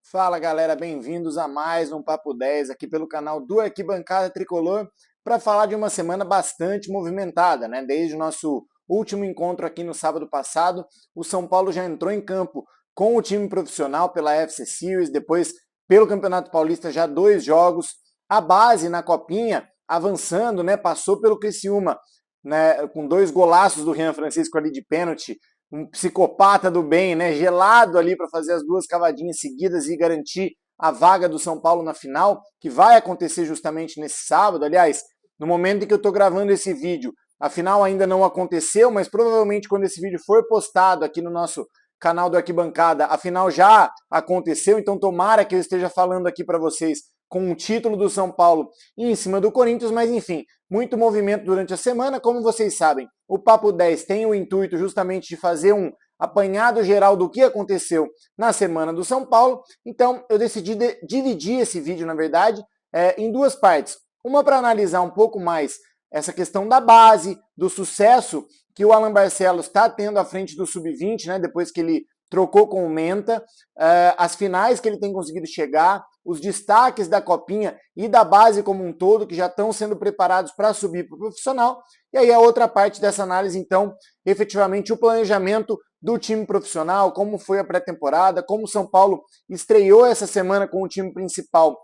Fala galera, bem-vindos a mais um Papo 10 aqui pelo canal do Arquibancada Tricolor para falar de uma semana bastante movimentada, né? Desde o nosso último encontro aqui no sábado passado, o São Paulo já entrou em campo com o time profissional pela FC Series, depois pelo Campeonato Paulista já 2 jogos, a base na Copinha avançando, né? Passou pelo Criciúma, né? Com 2 golaços do Rian Francisco ali de pênalti, um psicopata do bem, né, gelado ali para fazer as 2 cavadinhas seguidas e garantir a vaga do São Paulo na final, que vai acontecer justamente nesse sábado. Aliás, no momento em que eu estou gravando esse vídeo, a final ainda não aconteceu, mas provavelmente quando esse vídeo for postado aqui no nosso canal do Arquibancada, a final já aconteceu, então tomara que eu esteja falando aqui para vocês com o título do São Paulo em cima do Corinthians, mas enfim, muito movimento durante a semana, como vocês sabem. O Papo 10 tem o intuito justamente de fazer um apanhado geral do que aconteceu na semana do São Paulo, então eu decidi dividir esse vídeo, na verdade, em 2 partes. Uma para analisar um pouco mais essa questão da base, do sucesso que o Alan Barcelos está tendo à frente do Sub-20, né, depois que ele trocou com o Menta, as finais que ele tem conseguido chegar, os destaques da Copinha e da base como um todo, que já estão sendo preparados para subir para o profissional. E aí a outra parte dessa análise, então, efetivamente o planejamento do time profissional, como foi a pré-temporada, como o São Paulo estreou essa semana com o time principal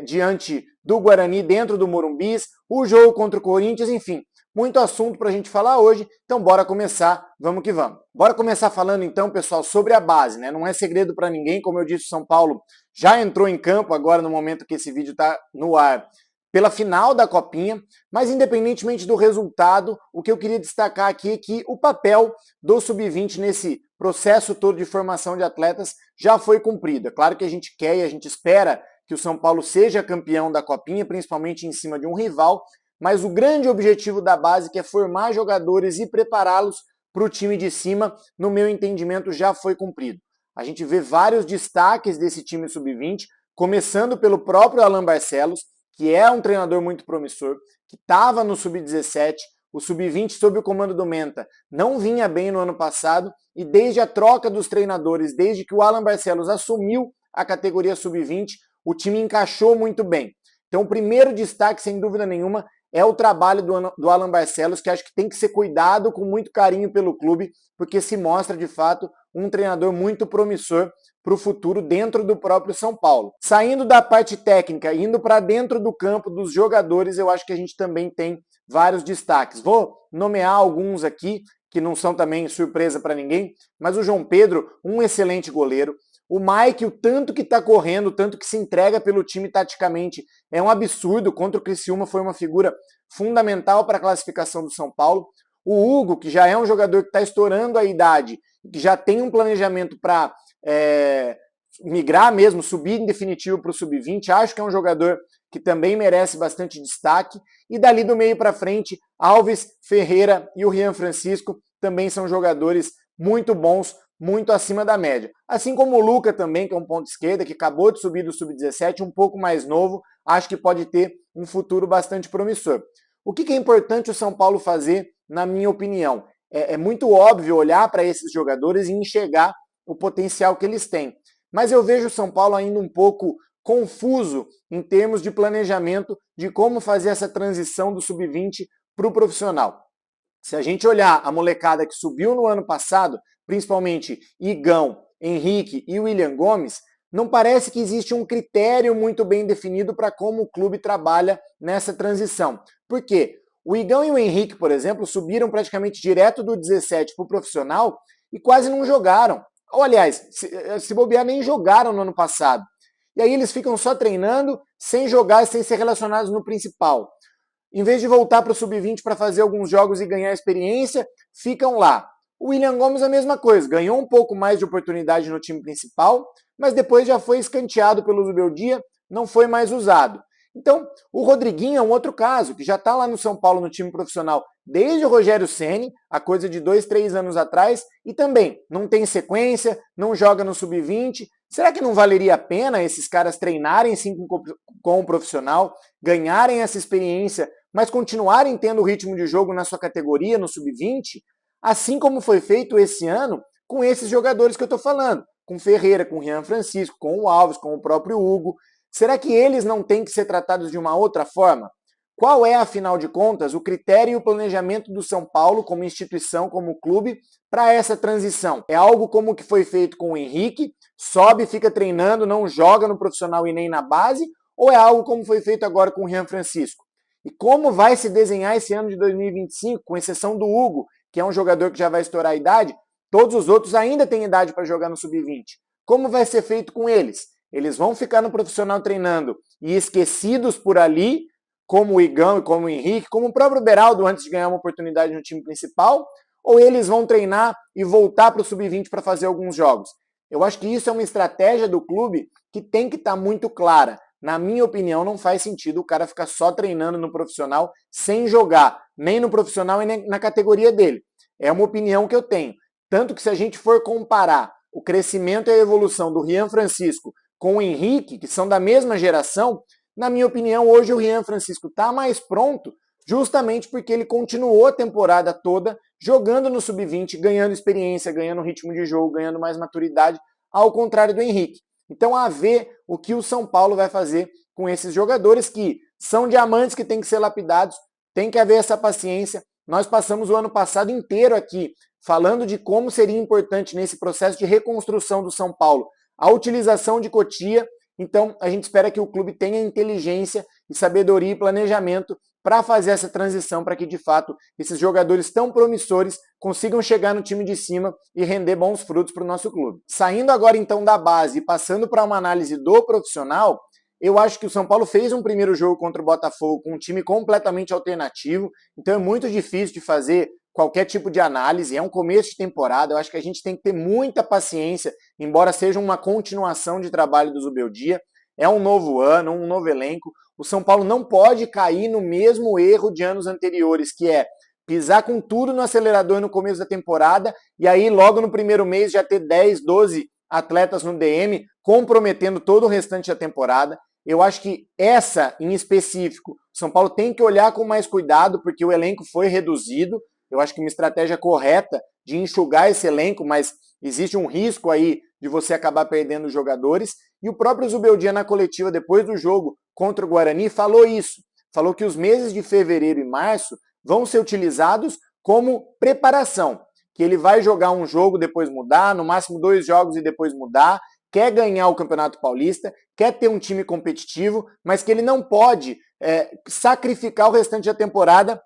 diante do Guarani, dentro do Morumbis, o jogo contra o Corinthians, enfim, muito assunto para a gente falar hoje, então bora começar, vamos que vamos. Bora começar falando então, pessoal, sobre a base, né? Não é segredo para ninguém, como eu disse, o São Paulo já entrou em campo agora no momento que esse vídeo está no ar, pela final da Copinha, mas independentemente do resultado, o que eu queria destacar aqui é que o papel do Sub-20 nesse processo todo de formação de atletas já foi cumprido. É claro que a gente quer e a gente espera que o São Paulo seja campeão da Copinha, principalmente em cima de um rival, mas o grande objetivo da base, que é formar jogadores e prepará-los para o time de cima, no meu entendimento, já foi cumprido. A gente vê vários destaques desse time sub-20, começando pelo próprio Alan Barcelos, que é um treinador muito promissor, que estava no sub-17, o sub-20 sob o comando do Menta não vinha bem no ano passado, e desde a troca dos treinadores, desde que o Alan Barcelos assumiu a categoria sub-20, o time encaixou muito bem. Então o primeiro destaque, sem dúvida nenhuma, é o trabalho do Alan Barcelos, que acho que tem que ser cuidado com muito carinho pelo clube, porque se mostra, de fato, um treinador muito promissor para o futuro dentro do próprio São Paulo. Saindo da parte técnica, indo para dentro do campo dos jogadores, eu acho que a gente também tem vários destaques. Vou nomear alguns aqui, que não são também surpresa para ninguém, mas o João Pedro, um excelente goleiro. O Mike, o tanto que está correndo, o tanto que se entrega pelo time taticamente, é um absurdo. Contra o Criciúma foi uma figura fundamental para a classificação do São Paulo. O Hugo, que já é um jogador que está estourando a idade, que já tem um planejamento para migrar mesmo, subir em definitivo para o Sub-20, acho que é um jogador que também merece bastante destaque. E dali do meio para frente, Alves, Ferreira e o Rian Francisco também são jogadores muito bons, muito acima da média. Assim como o Luca também, que é um ponto esquerda, que acabou de subir do Sub-17, um pouco mais novo, acho que pode ter um futuro bastante promissor. O que é importante o São Paulo fazer, na minha opinião? É muito óbvio olhar para esses jogadores e enxergar o potencial que eles têm. Mas eu vejo o São Paulo ainda um pouco confuso em termos de planejamento de como fazer essa transição do Sub-20 para o profissional. Se a gente olhar a molecada que subiu no ano passado, principalmente Igão, Henrique e William Gomes, não parece que existe um critério muito bem definido para como o clube trabalha nessa transição. Por quê? O Igão e o Henrique, por exemplo, subiram praticamente direto do 17 para o profissional e quase não jogaram. Ou, aliás, se bobear, nem jogaram no ano passado. E aí eles ficam só treinando, sem jogar e sem ser relacionados no principal. Em vez de voltar para o Sub-20 para fazer alguns jogos e ganhar experiência, ficam lá. O William Gomes a mesma coisa, ganhou um pouco mais de oportunidade no time principal, mas depois já foi escanteado pelo Zubeldia, não foi mais usado. Então, o Rodriguinho é um outro caso, que já está lá no São Paulo no time profissional desde o Rogério Ceni, a coisa de 2, 3 anos atrás, e também não tem sequência, não joga no Sub-20. Será que não valeria a pena esses caras treinarem sim com o profissional, ganharem essa experiência, mas continuarem tendo o ritmo de jogo na sua categoria, no Sub-20, assim como foi feito esse ano com esses jogadores que eu estou falando, com Ferreira, com Rian Francisco, com o Alves, com o próprio Hugo. Será que eles não têm que ser tratados de uma outra forma? Qual é, afinal de contas, o critério e o planejamento do São Paulo como instituição, como clube, para essa transição? É algo como o que foi feito com o Henrique, sobe, fica treinando, não joga no profissional e nem na base? Ou é algo como foi feito agora com o Rian Francisco? E como vai se desenhar esse ano de 2025, com exceção do Hugo, que é um jogador que já vai estourar a idade, todos os outros ainda têm idade para jogar no sub-20. Como vai ser feito com eles? Eles vão ficar no profissional treinando e esquecidos por ali, como o Igão e como o Henrique, como o próprio Beraldo antes de ganhar uma oportunidade no time principal, ou eles vão treinar e voltar para o sub-20 para fazer alguns jogos? Eu acho que isso é uma estratégia do clube que tem que estar muito clara. Na minha opinião, não faz sentido o cara ficar só treinando no profissional sem jogar, nem no profissional e nem na categoria dele. É uma opinião que eu tenho. Tanto que se a gente for comparar o crescimento e a evolução do Rian Francisco com o Henrique, que são da mesma geração, na minha opinião, hoje o Rian Francisco está mais pronto justamente porque ele continuou a temporada toda jogando no sub-20, ganhando experiência, ganhando ritmo de jogo, ganhando mais maturidade, ao contrário do Henrique. Então, a ver o que o São Paulo vai fazer com esses jogadores que são diamantes que têm que ser lapidados, tem que haver essa paciência. Nós passamos o ano passado inteiro aqui falando de como seria importante nesse processo de reconstrução do São Paulo a utilização de Cotia. Então, a gente espera que o clube tenha inteligência e sabedoria e planejamento para fazer essa transição, para que, de fato, esses jogadores tão promissores consigam chegar no time de cima e render bons frutos para o nosso clube. Saindo agora, então, da base e passando para uma análise do profissional, eu acho que o São Paulo fez um primeiro jogo contra o Botafogo com um time completamente alternativo, então é muito difícil de fazer qualquer tipo de análise, é um começo de temporada, eu acho que a gente tem que ter muita paciência, embora seja uma continuação de trabalho do Zubeldia, é um novo ano, um novo elenco, o São Paulo não pode cair no mesmo erro de anos anteriores, que é pisar com tudo no acelerador no começo da temporada, e aí logo no primeiro mês já ter 10, 12 atletas no DM, comprometendo todo o restante da temporada. Eu acho que essa, em específico, o São Paulo tem que olhar com mais cuidado, porque o elenco foi reduzido. Eu acho que uma estratégia correta de enxugar esse elenco, mas existe um risco aí de você acabar perdendo os jogadores. E o próprio Zubeldia, na coletiva, depois do jogo contra o Guarani, falou isso. Falou que os meses de fevereiro e março vão ser utilizados como preparação. Que ele vai jogar um jogo, depois mudar, no máximo 2 jogos e depois mudar, quer ganhar o Campeonato Paulista, quer ter um time competitivo, mas que ele não pode sacrificar o restante da temporada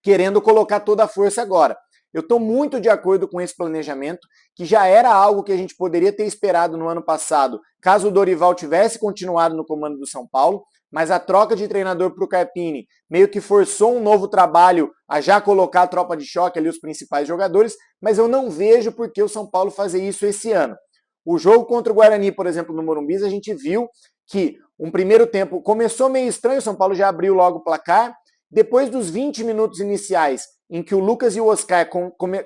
querendo colocar toda a força agora. Eu estou muito de acordo com esse planejamento, que já era algo que a gente poderia ter esperado no ano passado, caso o Dorival tivesse continuado no comando do São Paulo, mas a troca de treinador para o Carpini meio que forçou um novo trabalho a já colocar a tropa de choque ali, os principais jogadores, mas eu não vejo por que o São Paulo fazer isso esse ano. O jogo contra o Guarani, por exemplo, no Morumbi, a gente viu que um primeiro tempo começou meio estranho, o São Paulo já abriu logo o placar. Depois dos 20 minutos iniciais, em que o Lucas e o Oscar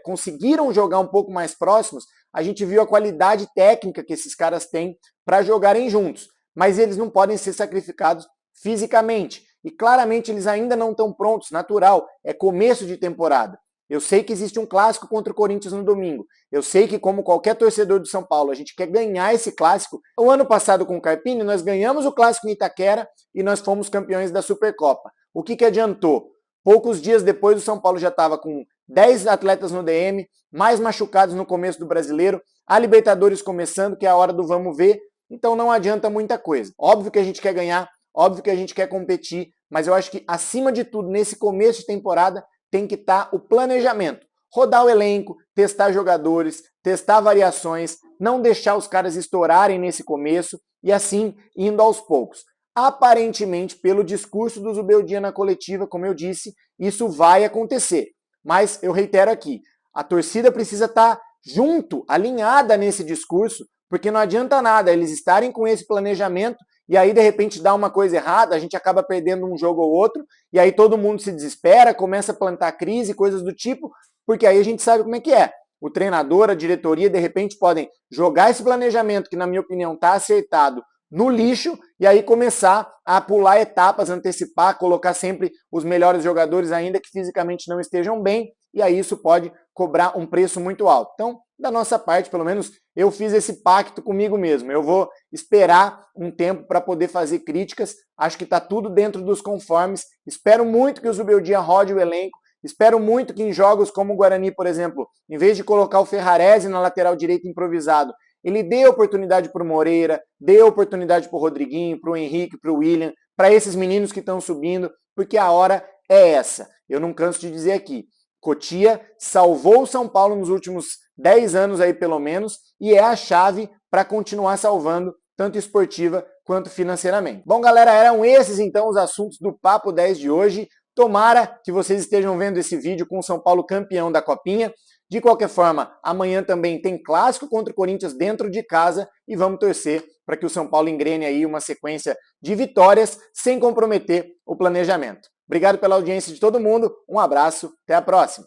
conseguiram jogar um pouco mais próximos, a gente viu a qualidade técnica que esses caras têm para jogarem juntos. Mas eles não podem ser sacrificados fisicamente. E claramente eles ainda não estão prontos, natural. É começo de temporada. Eu sei que existe um clássico contra o Corinthians no domingo. Eu sei que, como qualquer torcedor do São Paulo, a gente quer ganhar esse clássico. O ano passado com o Carpini, nós ganhamos o clássico em Itaquera e nós fomos campeões da Supercopa. O que adiantou? Poucos dias depois, o São Paulo já estava com 10 atletas no DM, mais machucados no começo do Brasileiro, a Libertadores começando, que é a hora do vamos ver, então não adianta muita coisa. Óbvio que a gente quer ganhar, óbvio que a gente quer competir, mas eu acho que, acima de tudo, nesse começo de temporada, tem que estar o planejamento. Rodar o elenco, testar jogadores, testar variações, não deixar os caras estourarem nesse começo e assim indo aos poucos. Aparentemente, pelo discurso do Zubeldia na coletiva, como eu disse, isso vai acontecer. Mas eu reitero aqui, a torcida precisa estar junto, alinhada nesse discurso, porque não adianta nada eles estarem com esse planejamento e aí de repente dá uma coisa errada, a gente acaba perdendo um jogo ou outro, e aí todo mundo se desespera, começa a plantar crise, coisas do tipo, porque aí a gente sabe como é que é. O treinador, a diretoria, de repente podem jogar esse planejamento, que na minha opinião está acertado, no lixo, e aí começar a pular etapas, antecipar, colocar sempre os melhores jogadores, ainda que fisicamente não estejam bem, e aí isso pode cobrar um preço muito alto. Então, da nossa parte, pelo menos, eu fiz esse pacto comigo mesmo. Eu vou esperar um tempo para poder fazer críticas. Acho que está tudo dentro dos conformes. Espero muito que o Zubeldia rode o elenco. Espero muito que em jogos como o Guarani, por exemplo, em vez de colocar o Ferrarese na lateral direita improvisado, ele dê oportunidade para o Moreira, dê oportunidade para o Rodriguinho, para o Henrique, para o William, para esses meninos que estão subindo, porque a hora é essa. Eu não canso de dizer aqui. Cotia salvou o São Paulo nos últimos 10 anos aí pelo menos e é a chave para continuar salvando tanto esportiva quanto financeiramente. Bom, galera, eram esses então os assuntos do Papo 10 de hoje. Tomara que vocês estejam vendo esse vídeo com o São Paulo campeão da Copinha. De qualquer forma, amanhã também tem clássico contra o Corinthians dentro de casa e vamos torcer para que o São Paulo engrene aí uma sequência de vitórias sem comprometer o planejamento. Obrigado pela audiência de todo mundo, um abraço, até a próxima!